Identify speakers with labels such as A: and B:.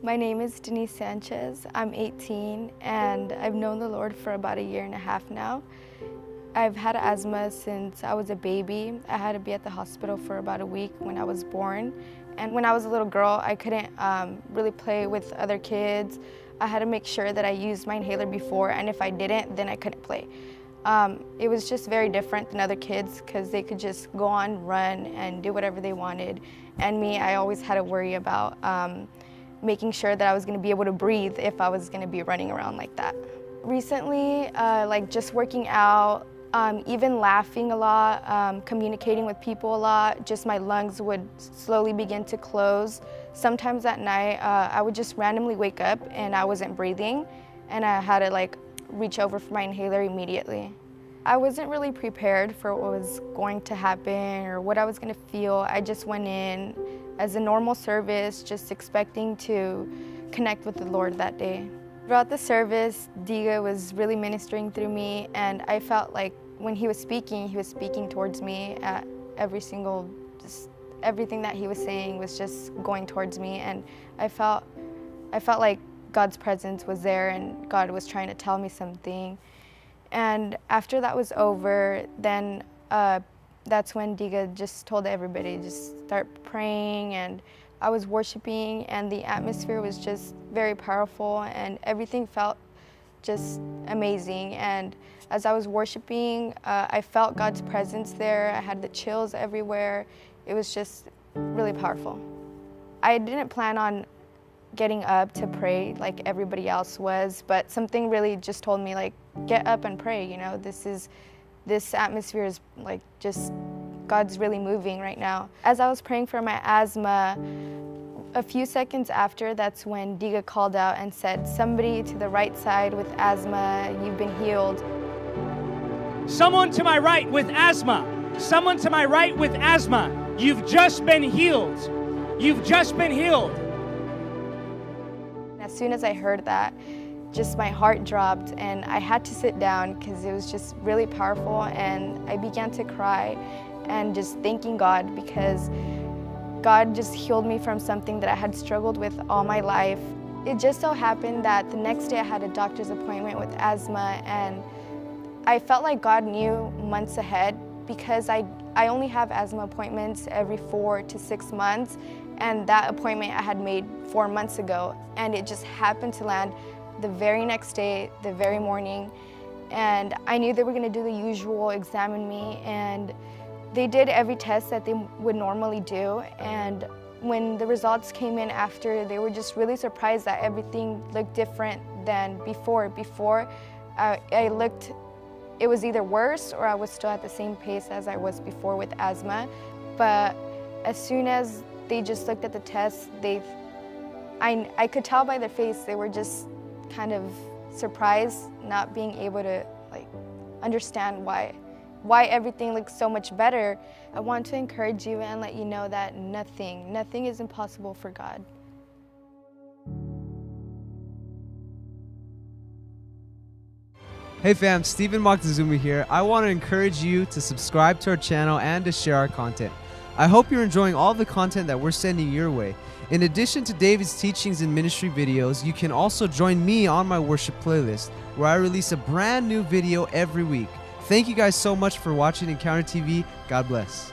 A: My name is Denise Sanchez. I'm 18 and I've known the Lord for about a year and a half now. I've had asthma since I was a baby. I had to be at the hospital for about a week when I was born. And when I was a little girl, I couldn't really play with other kids. I had to make sure that I used my inhaler before, and if I didn't, then I couldn't play. It was just very different than other kids because they could just go on, run, and do whatever they wanted. And me, I always had to worry about making sure that I was going to be able to breathe if I was going to be running around like that. Recently, like just working out, even laughing a lot, communicating with people a lot, just my lungs would slowly begin to close. Sometimes at night, I would just randomly wake up and I wasn't breathing, and I had to like reach over for my inhaler immediately. I wasn't really prepared for what was going to happen or what I was going to feel. I just went in as a normal service, just expecting to connect with the Lord that day. Throughout the service, Diga was really ministering through me, and I felt like when he was speaking towards me at everything that he was saying was just going towards me, and I felt like God's presence was there and God was trying to tell me something. And after that was over, then that's when Diga just told everybody, just start praying, and I was worshiping, and the atmosphere was just very powerful, and everything felt just amazing. And as I was worshiping, I felt God's presence there. I had the chills everywhere. It was just really powerful. I didn't plan on getting up to pray like everybody else was, but something really just told me, like, get up and pray, you know, this atmosphere is like just God's really moving right now. As I was praying for my asthma, a few seconds after, that's when Diga called out and said, somebody to the right side with asthma, you've been healed.
B: Someone to my right with asthma. Someone to my right with asthma. You've just been healed. You've just been healed.
A: As soon as I heard that, just my heart dropped and I had to sit down because it was just really powerful, and I began to cry and just thanking God because God just healed me from something that I had struggled with all my life. It just so happened that the next day I had a doctor's appointment with asthma, and I felt like God knew months ahead because I only have asthma appointments every 4 to 6 months, and that appointment I had made 4 months ago, and it just happened to land the very next day, the very morning, and I knew they were going to do the usual, examine me, and they did every test that they would normally do. And when the results came in after, they were just really surprised that everything looked different than before. Before, I looked, it was either worse or I was still at the same pace as I was before with asthma. But as soon as they just looked at the tests, I could tell by their face they were just kind of surprised, not being able to like understand why everything looks so much better. I want to encourage you and let you know that nothing is impossible for God.
C: Hey fam, Stephen Moctezuma here. I want to encourage you to subscribe to our channel and to share our content. I hope you're enjoying all the content that we're sending your way. In addition to David's teachings and ministry videos, you can also join me on my worship playlist, where I release a brand new video every week. Thank you guys so much for watching Encounter TV. God bless.